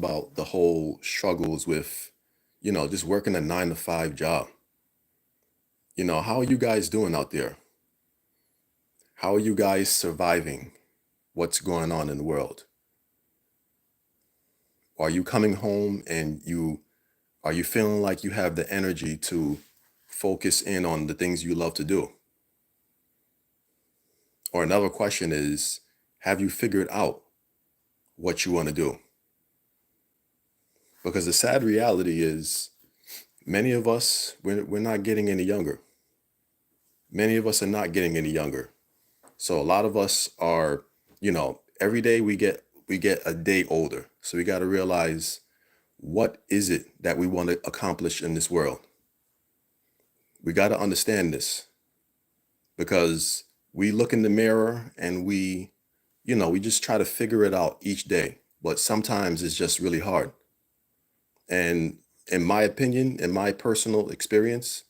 about the whole struggles with, just working a 9 to 5 job. How are you guys doing out there? How are you guys surviving what's going on in the world? Are you coming home and are you feeling like you have the energy to focus in on the things you love to do? Or another question is, have you figured out what you want to do? Because the sad reality is many of us, we're not getting any younger. Many of us are not getting any younger. So a lot of us are, every day we get a day older. So we got to realize, what is it that we want to accomplish in this world? We got to understand this, because we look in the mirror and we just try to figure it out each day. But sometimes it's just really hard. And in my opinion, in my personal experience,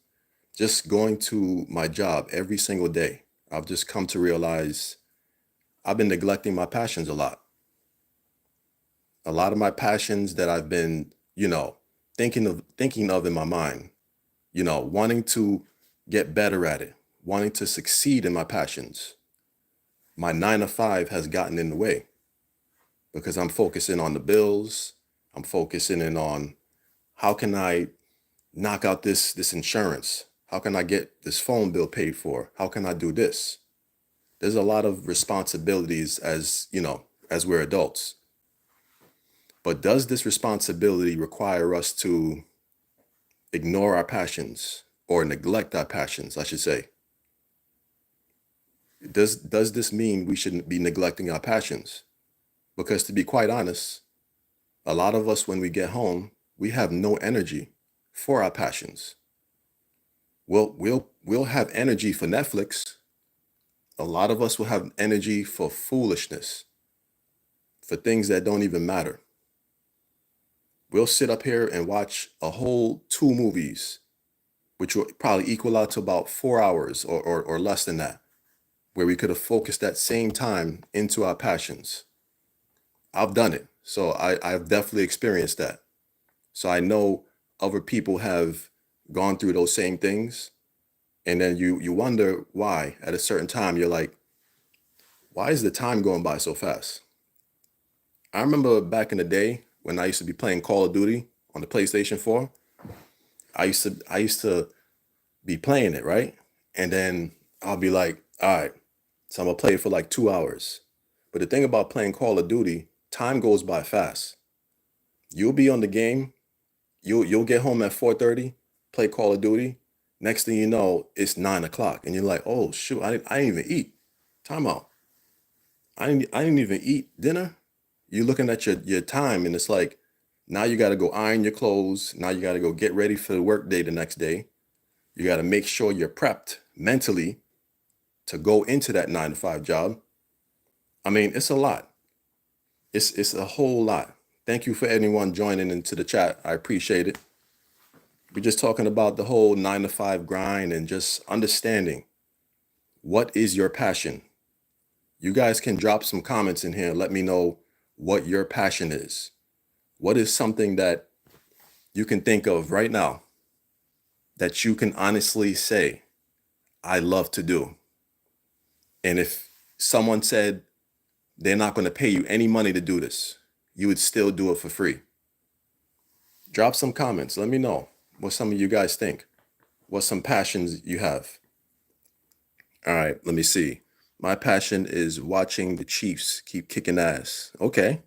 just going to my job every single day, I've just come to realize I've been neglecting my passions a lot. A lot of my passions that I've been, thinking of in my mind, wanting to get better at it, wanting to succeed in my passions. My 9 to 5 has gotten in the way because I'm focusing on the bills. I'm focusing in on, how can I knock out this insurance? How can I get this phone bill paid for? How can I do this? There's a lot of responsibilities as we're adults. But does this responsibility require us to ignore our passions, or neglect our passions, I should say? Does this mean we shouldn't be neglecting our passions? Because to be quite honest, a lot of us, when we get home, we have no energy for our passions. We'll have energy for Netflix. A lot of us will have energy for foolishness, for things that don't even matter. We'll sit up here and watch a whole 2 movies, which will probably equal out to about 4 hours or less than that, where we could have focused that same time into our passions. I've done it. So I've definitely experienced that. So I know other people have gone through those same things. And then you wonder why at a certain time you're like, why is the time going by so fast? I remember back in the day when I used to be playing Call of Duty on the PlayStation 4. I used to be playing it, right? And then I'll be like, all right, so I'm gonna play it for like 2 hours. But the thing about playing Call of Duty, time goes by fast. You'll be on the game, you'll get home at 4:30, play Call of Duty. Next thing you know, it's 9 o'clock, and you're like, oh shoot, I didn't even eat. Time out. I didn't even eat dinner. You're looking at your time, and it's like, now you got to go iron your clothes. Now you got to go get ready for the work day the next day. You got to make sure you're prepped mentally to go into that 9 to 5 job. I mean, it's a lot. It's a whole lot. Thank you for anyone joining into the chat. I appreciate it. We're just talking about the whole 9 to 5 grind and just understanding, what is your passion. You guys can drop some comments in here and let me know what your passion is. What is something that you can think of right now that you can honestly say, I love to do? And if someone said they're not going to pay you any money to do this, you would still do it for free. Drop some comments. Let me know what some of you guys think. What some passions you have. All right, let me see. My passion is watching the Chiefs keep kicking ass. Okay.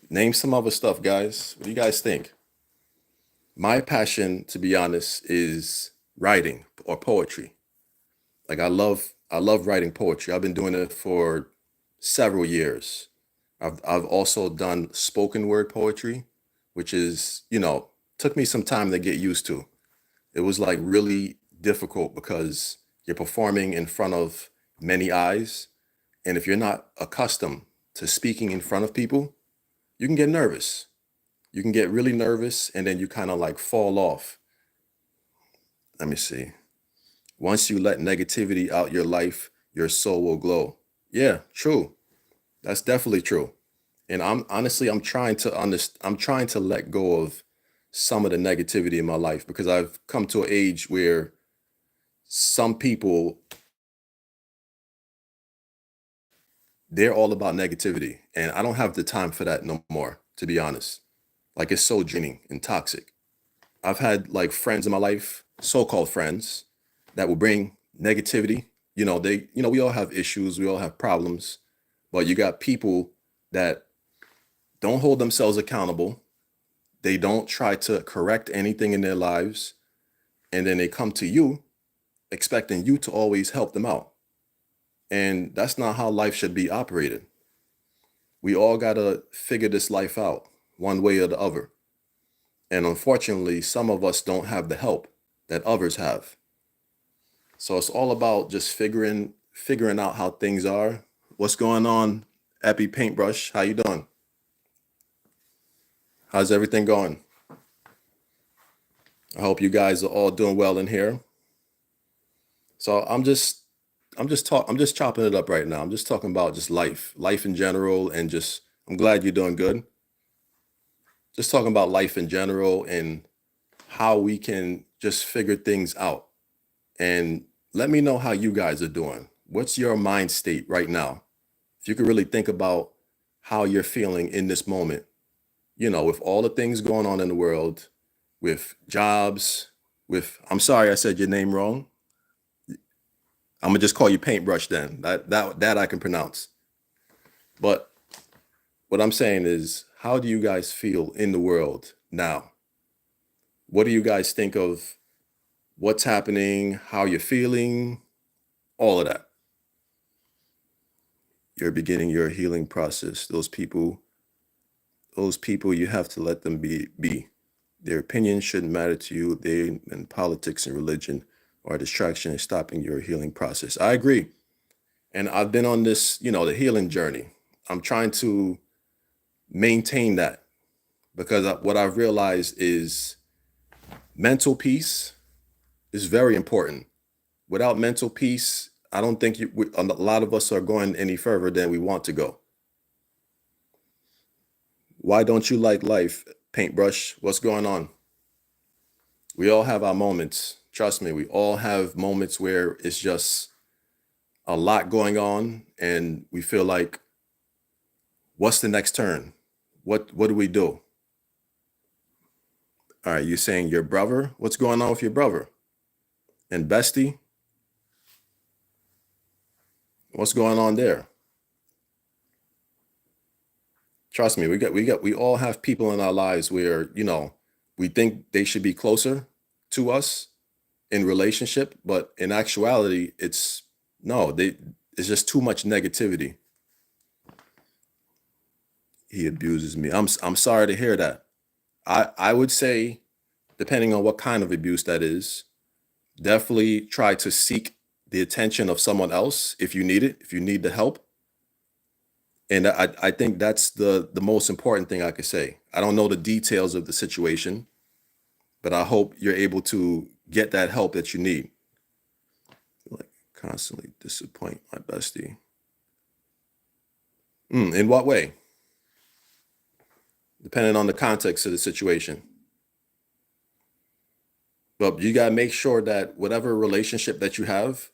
Name some other stuff, guys. What do you guys think? My passion, to be honest, is writing or poetry. Like I love writing poetry. I've been doing it for several years. I've also done spoken word poetry, which is, took me some time to get used to. It was like really difficult because you're performing in front of many eyes. And if you're not accustomed to speaking in front of people, you can get nervous. You can get really nervous, and then you kind of like fall off. Let me see. Once you let negativity out your life, your soul will glow. Yeah, true. That's definitely true. And I'm trying to I'm trying to let go of some of the negativity in my life because I've come to an age where some people, they're all about negativity, and I don't have the time for that no more, to be honest. Like, it's so draining and toxic. I've had like friends in my life, so-called friends, that will bring negativity. We all have issues, we all have problems, but you got people that don't hold themselves accountable. They don't try to correct anything in their lives, and then they come to you expecting you to always help them out. And that's not how life should be operated. We all got to figure this life out one way or the other. And unfortunately, some of us don't have the help that others have. So it's all about just figuring out how things are. What's going on, Epi Paintbrush? How you doing? How's everything going? I hope you guys are all doing well in here. So I'm just chopping it up right now. I'm just talking about just life in general, and just I'm glad you're doing good. Just talking about life in general and how we can just figure things out. And let me know how you guys are doing. What's your mind state right now? If you could really think about how you're feeling in this moment, with all the things going on in the world, with jobs, I'm sorry I said your name wrong. I'm gonna just call you Paintbrush then. That I can pronounce. But what I'm saying is, how do you guys feel in the world now? What do you guys think of what's happening, how you're feeling, all of that? You're beginning your healing process. Those people, you have to let them be. Their opinion shouldn't matter to you. They and politics and religion are a distraction and stopping your healing process. I agree. And I've been on this, the healing journey. I'm trying to maintain that because what I've realized is mental peace is very important. Without mental peace, I don't think a lot of us are going any further than we want to go. Why don't you like life, Paintbrush? What's going on? We all have our moments. Trust me, we all have moments where it's just a lot going on and we feel like, what's the next turn? What do we do? All right, you're saying your brother? What's going on with your brother? And bestie? What's going on there? Trust me, we all have people in our lives where, we think they should be closer to us in relationship, but in actuality, it's no, it's just too much negativity. He abuses me. I'm sorry to hear that. I would say, depending on what kind of abuse that is, definitely try to seek the attention of someone else if you need it, if you need the help. And I think that's the most important thing I could say. I don't know the details of the situation, but I hope you're able to get that help that you need. Like, constantly disappoint my bestie. In what way? Depending on the context of the situation. But you gotta make sure that whatever relationship that you have,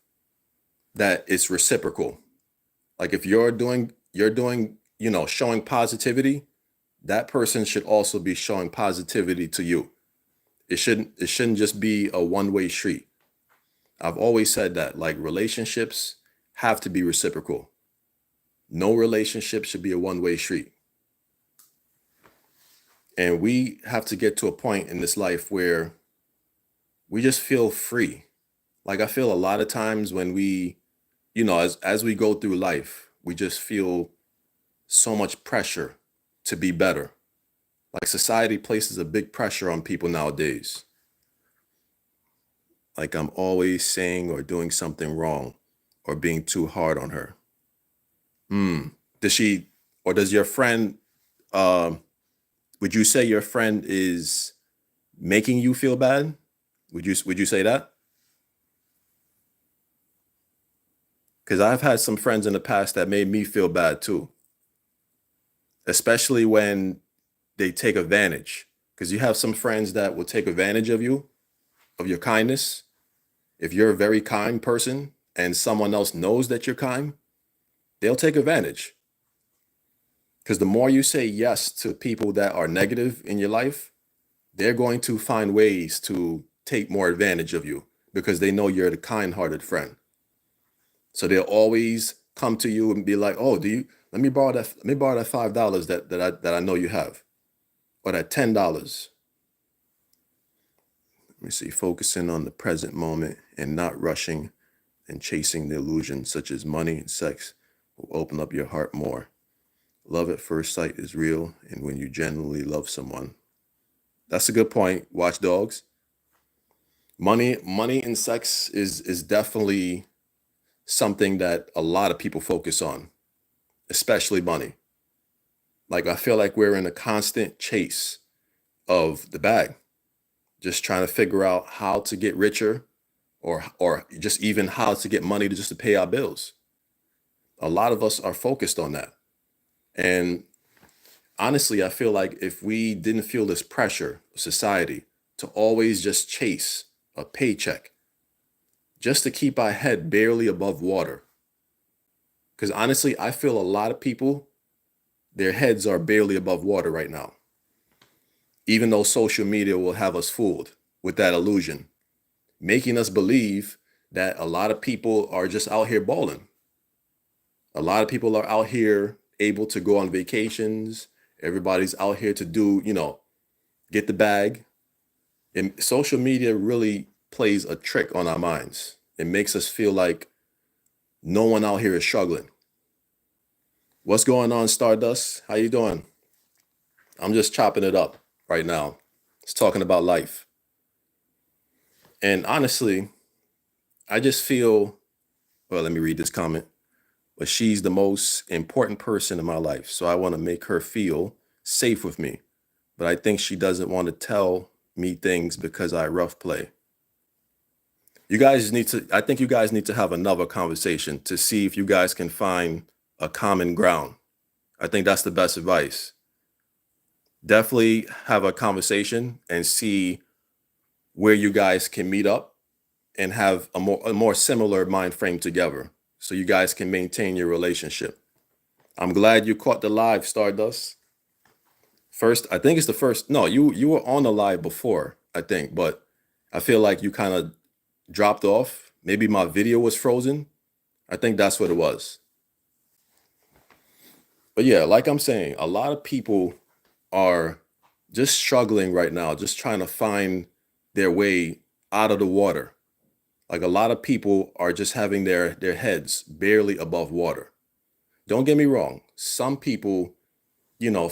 that it's reciprocal. Like, if you're doing, showing positivity, that person should also be showing positivity to you. It shouldn't just be a one-way street. I've always said that, like, relationships have to be reciprocal. No relationship should be a one-way street. And we have to get to a point in this life where we just feel free. Like, I feel a lot of times when as we go through life, we just feel so much pressure to be better. Like, society places a big pressure on people nowadays. Like, I'm always saying or doing something wrong or being too hard on her. Hmm. Does she or does your friend, um, would you say your friend is making you feel bad? Would you say that? Because I've had some friends in the past that made me feel bad too. especially when they take advantage. Because you have some friends that will take advantage of you, of your kindness. If you're a very kind person and someone else knows that you're kind, they'll take advantage. Because the more you say yes to people that are negative in your life, they're going to find ways to take more advantage of you because they know you're the kind-hearted friend. So they'll always come to you and be like, "Oh, do you let me borrow that $5 that I know you have, or that $10." Let me see, focusing on the present moment and not rushing and chasing the illusions such as money and sex will open up your heart more. Love at first sight is real, and when you genuinely love someone. That's a good point, watchdogs. Money and sex is definitely something that a lot of people focus on, especially money. Like I feel like we're in a constant chase of the bag, just trying to figure out how to get richer or just even how to get money to just to pay our bills. A lot of us are focused on that. And honestly, I feel like if we didn't feel this pressure of society to always just chase a paycheck, just to keep our head barely above water. Because honestly, I feel a lot of people, their heads are barely above water right now, even though social media will have us fooled with that illusion, making us believe that a lot of people are just out here balling. A lot of people are out here able to go on vacations. Everybody's out here to do, get the bag. And social media really plays a trick on our minds. It makes us feel like no one out here is struggling. What's going on, Stardust? How you doing? I'm just chopping it up right now. It's talking about life. And honestly, I just feel, well, let me read this comment. But she's the most important person in my life. So I want to make her feel safe with me. But I think she doesn't want to tell me things because I rough play. I think you guys need to have another conversation to see if you guys can find a common ground. I think that's the best advice. Definitely have a conversation and see where you guys can meet up and have a more similar mind frame together so you guys can maintain your relationship. I'm glad you caught the live, Stardust. First, I think it's the first. No, you were on the live before, I think, but I feel like you kind of dropped off. Maybe my video was frozen. I think that's what it was. But yeah, like I'm saying, a lot of people are just struggling right now, just trying to find their way out of the water. Like a lot of people are just having their heads barely above water. Don't get me wrong. Some people,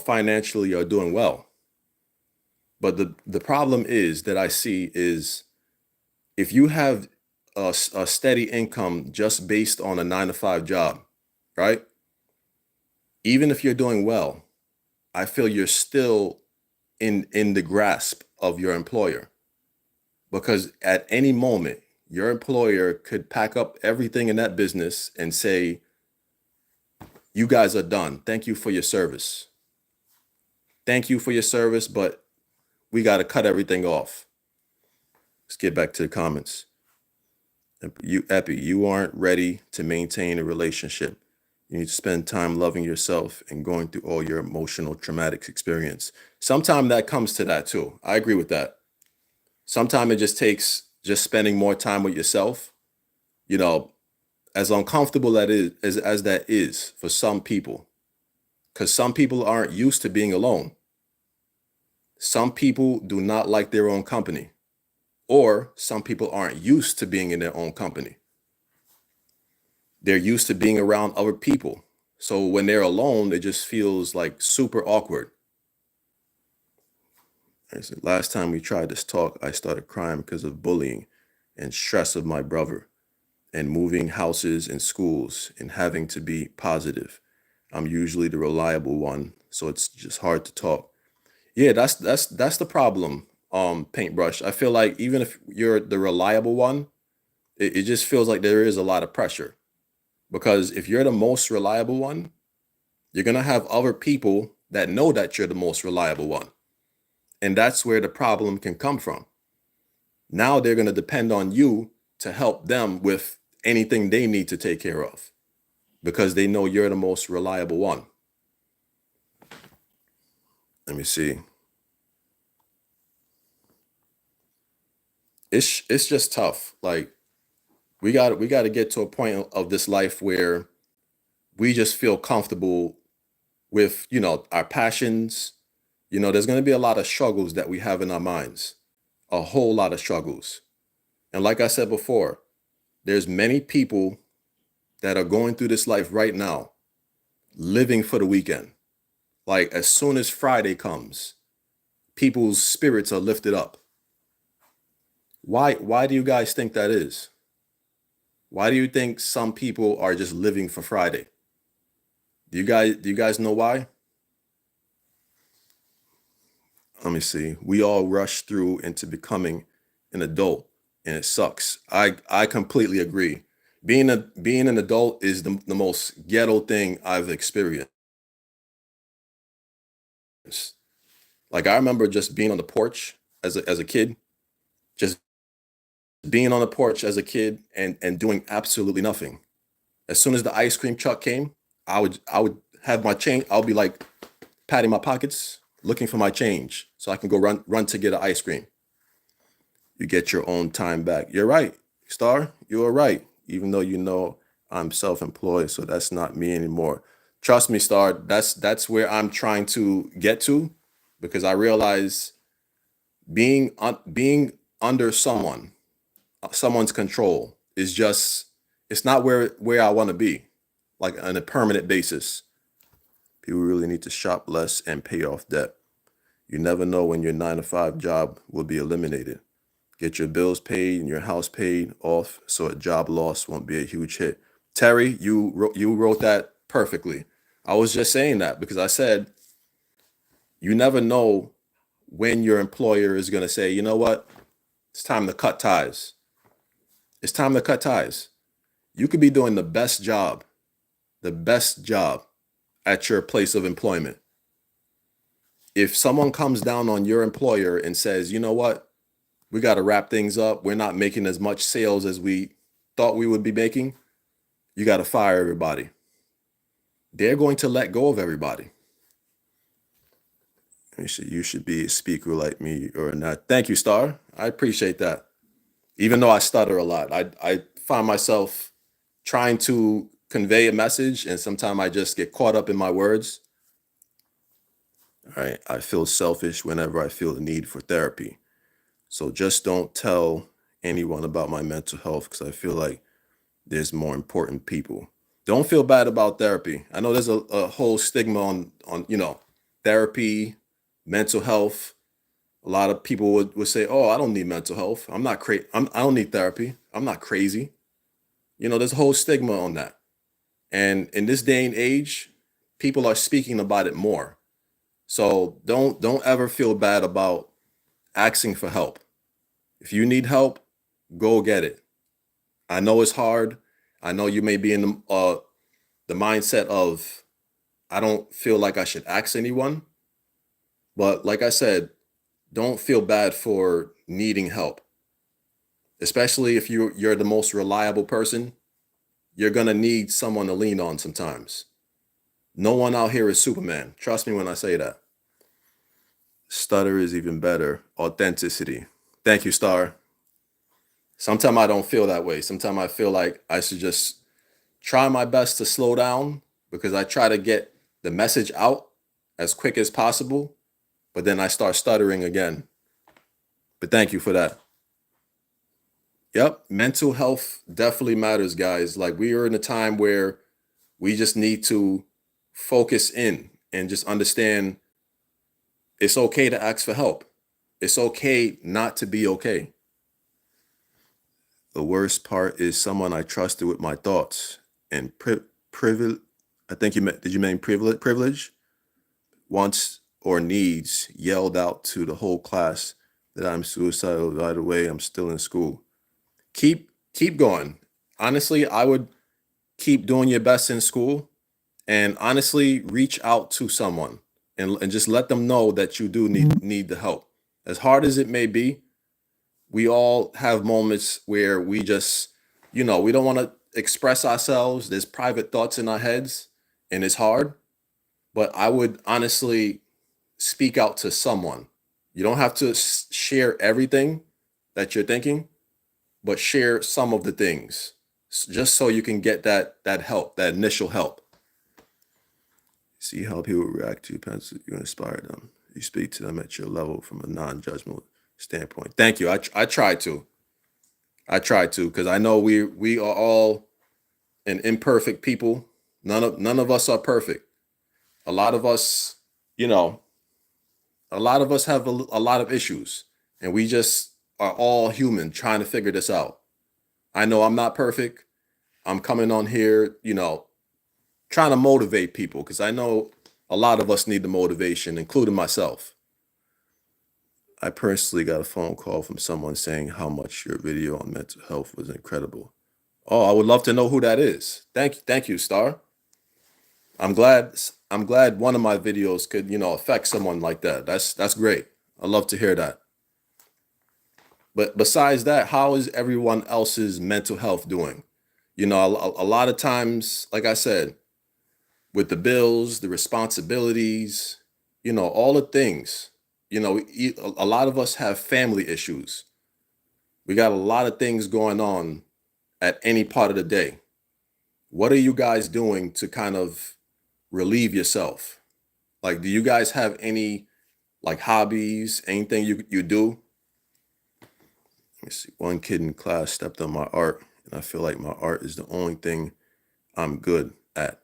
financially are doing well. But the problem is that I see is if you have a steady income just based on a 9 to 5 job, right? Even if you're doing well, I feel you're still in the grasp of your employer because at any moment your employer could pack up everything in that business and say, "You guys are done. Thank you for your service. Thank you for your service, but we got to cut everything off." Let's get back to the comments. You aren't ready to maintain a relationship. You need to spend time loving yourself and going through all your emotional traumatic experience. Sometimes that comes to that too. I agree with that. Sometimes it just takes just spending more time with yourself. You know, as uncomfortable that is as that is for some people, because some people aren't used to being alone. Some people do not like their own company, or some people aren't used to being in their own company. They're used to being around other people. So when they're alone, it just feels like super awkward. I said, last time we tried this talk, I started crying because of bullying and stress of my brother and moving houses and schools and having to be positive. I'm usually the reliable one, so it's just hard to talk. Yeah, that's the problem, Paintbrush. I feel like even if you're the reliable one, it just feels like there is a lot of pressure because if you're the most reliable one, you're gonna have other people that know that you're the most reliable one. And that's where the problem can come from. Now they're going to depend on you to help them with anything they need to take care of because they know you're the most reliable one. Let me see. It's just tough. Like we got to get to a point of this life where we just feel comfortable with, our passions. There's going to be a lot of struggles that we have in our minds, a whole lot of struggles. And like I said before, there's many people that are going through this life right now, living for the weekend. Like as soon as Friday comes, people's spirits are lifted up. Why do you guys think that is? Why do you think some people are just living for Friday? Do you guys know why? Let me see. We all rush through into becoming an adult and it sucks. I completely agree. Being an adult is the most ghetto thing I've experienced. Like I remember just being on the porch as a kid, just being on the porch as a kid and doing absolutely nothing. As soon as the ice cream truck came, I would have my change. I'll be like patting my pockets, looking for my change so I can go run to get an ice cream. You get your own time back. You're right, Star. You're right. Even though I'm self-employed, so that's not me anymore. Trust me, Star. That's where I'm trying to get to, because I realize being under someone's control is just it's not where I want to be, like on a permanent basis. People really need to shop less and pay off debt. You never know when your 9 to 5 job will be eliminated. Get your bills paid and your house paid off so a job loss won't be a huge hit. Terry, you wrote that perfectly. I was just saying that because I said you never know when your employer is going to say, you know what, it's time to cut ties. It's time to cut ties. You could be doing the best job at your place of employment. If someone comes down on your employer and says, you know what, we got to wrap things up, we're not making as much sales as we thought we would be making, you got to fire everybody. They're going to let go of everybody. You should be a speaker like me or not. Thank you, Star. I appreciate that. Even though I stutter a lot, I find myself trying to convey a message and sometimes I just get caught up in my words. All right. I feel selfish whenever I feel the need for therapy. So just don't tell anyone about my mental health because I feel like there's more important people. Don't feel bad about therapy. I know there's a whole stigma on therapy, mental health. A lot of people would say, "Oh, I don't need mental health. I'm not crazy. I don't need therapy. I'm not crazy." There's a whole stigma on that. And in this day and age, people are speaking about it more. So don't ever feel bad about asking for help. If you need help, go get it. I know it's hard. I know you may be in the mindset of I don't feel like I should ask anyone, but like I said, don't feel bad for needing help, especially if you're the most reliable person. You're gonna need someone to lean on sometimes. No one out here is Superman. Trust me when I say that. Stutter is even better. Authenticity. Thank you, Star. Sometimes I don't feel that way. Sometimes I feel like I should just try my best to slow down because I try to get the message out as quick as possible, but then I start stuttering again. But thank you for that. Yep, mental health definitely matters, guys. Like we are in a time where we just need to focus in and just understand it's okay to ask for help. It's okay not to be okay. The worst part is someone I trusted with my thoughts and privilege. I think did you mean privilege? Privilege? Wants or needs yelled out to the whole class that I'm suicidal. By the way, I'm still in school. Keep going. Honestly, I would keep doing your best in school and honestly reach out to someone. and just let them know that you do need the help. As hard as it may be, we all have moments where we just, we don't want to express ourselves. There's private thoughts in our heads, and it's hard. But I would honestly speak out to someone. You don't have to share everything that you're thinking, but share some of the things, just so you can get that help, that initial help. See how people react to you. You inspire them. You speak to them at your level from a non-judgmental standpoint. Thank you. I try to. I try to, because I know we are all an imperfect people. None of us are perfect. A lot of us, you know, a lot of us have a lot of issues, and we just are all human trying to figure this out. I know I'm not perfect. I'm coming on here, trying to motivate people, because I know a lot of us need the motivation, including myself. I personally got a phone call from someone saying how much your video on mental health was incredible. Oh, I would love to know who that is. Thank you, Star. I'm glad I'm glad one of my videos could, affect someone like that. That's great. I love to hear that. But besides that, how is everyone else's mental health doing? A lot of times, like I said, with the bills, the responsibilities, all the things, a lot of us have family issues. We got a lot of things going on at any part of the day. What are you guys doing to kind of relieve yourself? Like, do you guys have any like hobbies, anything you do? Let me see. One kid in class stepped on my art, and I feel like my art is the only thing I'm good at.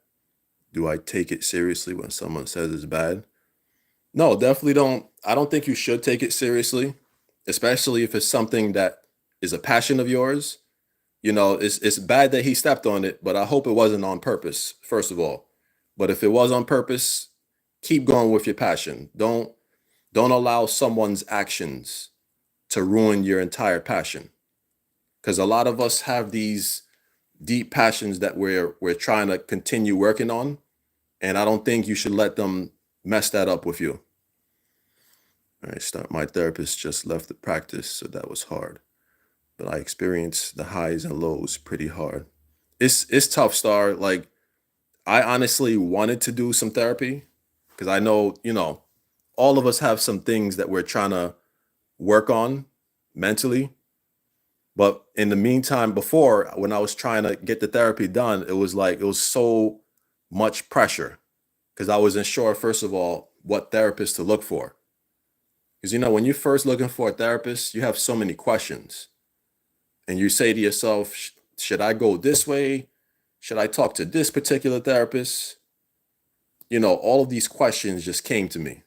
Do I take it seriously when someone says it's bad? No, definitely don't. I don't think you should take it seriously, especially if it's something that is a passion of yours. It's bad that he stepped on it, but I hope it wasn't on purpose, first of all. But if it was on purpose, keep going with your passion. Don't allow someone's actions to ruin your entire passion. Because a lot of us have these deep passions that we're trying to continue working on, and I don't think you should let them mess that up with you. All right, start. My therapist just left the practice, so that was hard. But I experienced the highs and lows pretty hard. It's tough, Star. Like, I honestly wanted to do some therapy, because I know, all of us have some things that we're trying to work on mentally. But in the meantime, before, when I was trying to get the therapy done, it was so much pressure, because I wasn't sure, first of all, what therapist to look for. Because, when you're first looking for a therapist, you have so many questions. And you say to yourself, should I go this way? Should I talk to this particular therapist? All of these questions just came to me.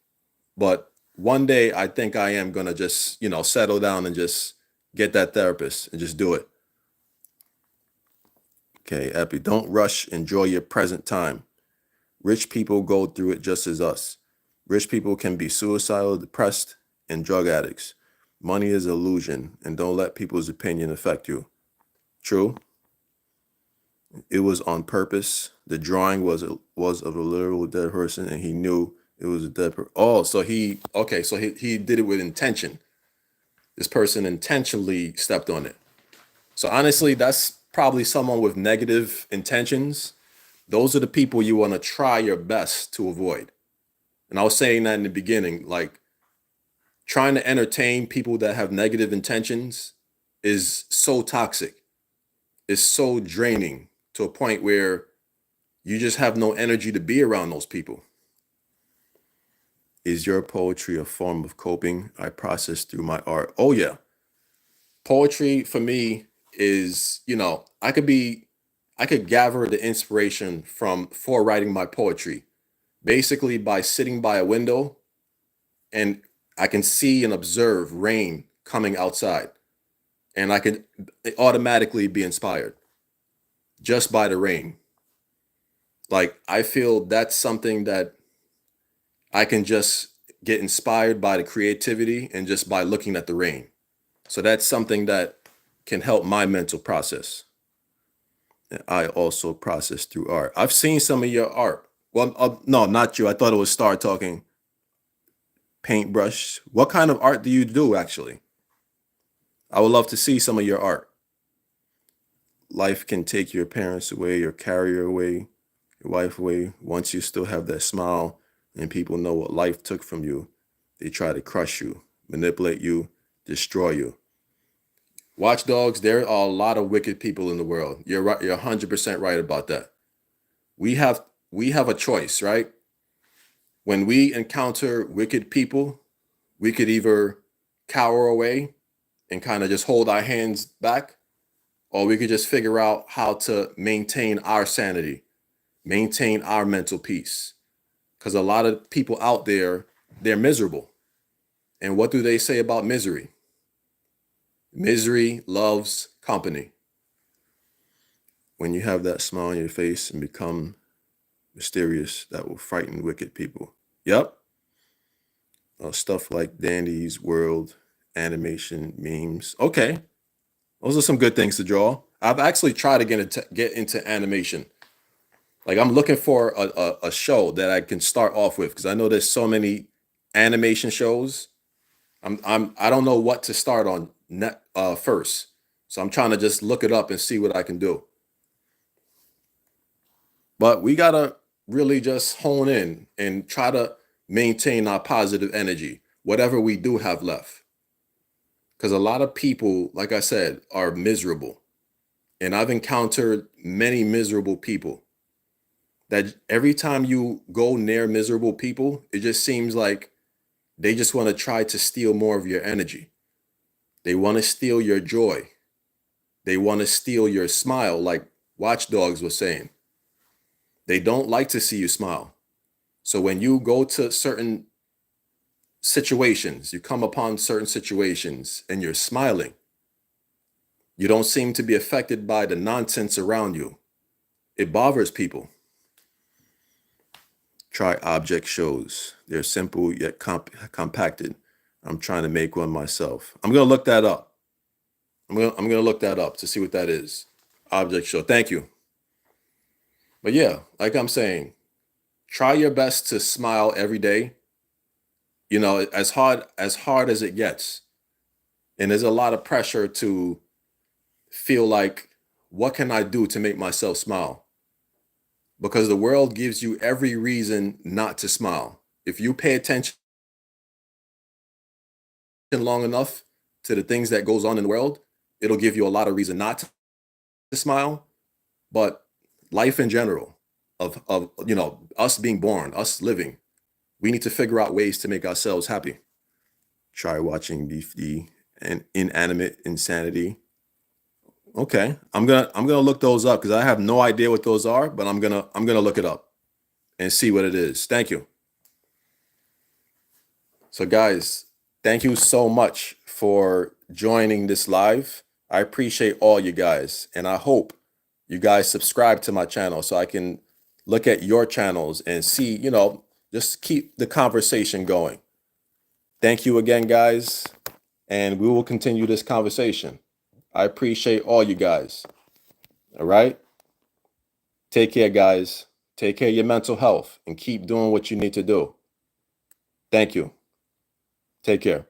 But one day I think I am going to just, settle down and just get that therapist and just do it. Okay, Epi, don't rush. Enjoy your present time. Rich people go through it just as us. Rich people can be suicidal, depressed, and drug addicts. Money is an illusion, and don't let people's opinion affect you. True. It was on purpose. The drawing was of a literal dead person, and he knew it was a dead person. Oh, so he did it with intention. This person intentionally stepped on it. So honestly, that's probably someone with negative intentions. Those are the people you want to try your best to avoid. And I was saying that in the beginning, like, trying to entertain people that have negative intentions is so toxic. It's so draining, to a point where you just have no energy to be around those people. Is your poetry a form of coping? I process through my art. Oh yeah. Poetry for me is, I could gather the inspiration for writing my poetry basically by sitting by a window, and I can see and observe rain coming outside, and I could automatically be inspired just by the rain. Like, I feel that's something that I can just get inspired by, the creativity, and just by looking at the rain. So that's something that can help my mental process. And I also process through art. I've seen some of your art. Well, no, not you. I thought it was Star talking. paintbrush. What kind of art do you do, actually? I would love to see some of your art. Life can take your parents away, your carrier away, your wife away. Once you still have that smile and people know what life took from you, they try to crush you, manipulate you, destroy you. Watchdogs, there are a lot of wicked people in the world. You're right, you're 100% right about that. We have a choice, right? When we encounter wicked people, we could either cower away and kind of just hold our hands back, or we could just figure out how to maintain our sanity, maintain our mental peace. Because a lot of people out there, they're miserable. And what do they say about misery? Misery loves company. When you have that smile on your face and become mysterious, that will frighten wicked people. Yep. Stuff like Dandy's World, animation, memes. Okay. Those are some good things to draw. I've actually tried to get into animation. Like, I'm looking for a show that I can start off with, because I know there's so many animation shows. I don't know what to start on first. So I'm trying to just look it up and see what I can do. But we gotta really just hone in and try to maintain our positive energy, whatever we do have left. Because a lot of people, like I said, are miserable. And I've encountered many miserable people that every time you go near miserable people, it just seems like they just want to try to steal more of your energy. They want to steal your joy. They want to steal your smile, like Watchdogs was saying. They don't like to see you smile. So when you go to certain situations, you come upon certain situations and you're smiling, you don't seem to be affected by the nonsense around you. It bothers people. Try object shows. They're simple yet compacted. I'm trying to make one myself. I'm gonna look that up. I'm gonna look that up to see what that is. Object show. Thank you. But yeah, like I'm saying, try your best to smile every day. You know, as hard as it gets. And there's a lot of pressure to feel like, what can I do to make myself smile? Because the world gives you every reason not to smile. If you pay attention long enough to the things that goes on in the world, it'll give you a lot of reason not to smile. But life in general, of us being born, us living, we need to figure out ways to make ourselves happy. Try watching BFD and Inanimate Insanity. Okay, I'm gonna look those up, because I have no idea what those are, but I'm gonna look it up and see what it is. Thank you. So guys, thank you so much for joining this live. I appreciate all you guys, and I hope you guys subscribe to my channel so I can look at your channels and see, just keep the conversation going. Thank you again, guys, and we will continue this conversation. I appreciate all you guys. All right? Take care, guys. Take care of your mental health and keep doing what you need to do. Thank you. Take care.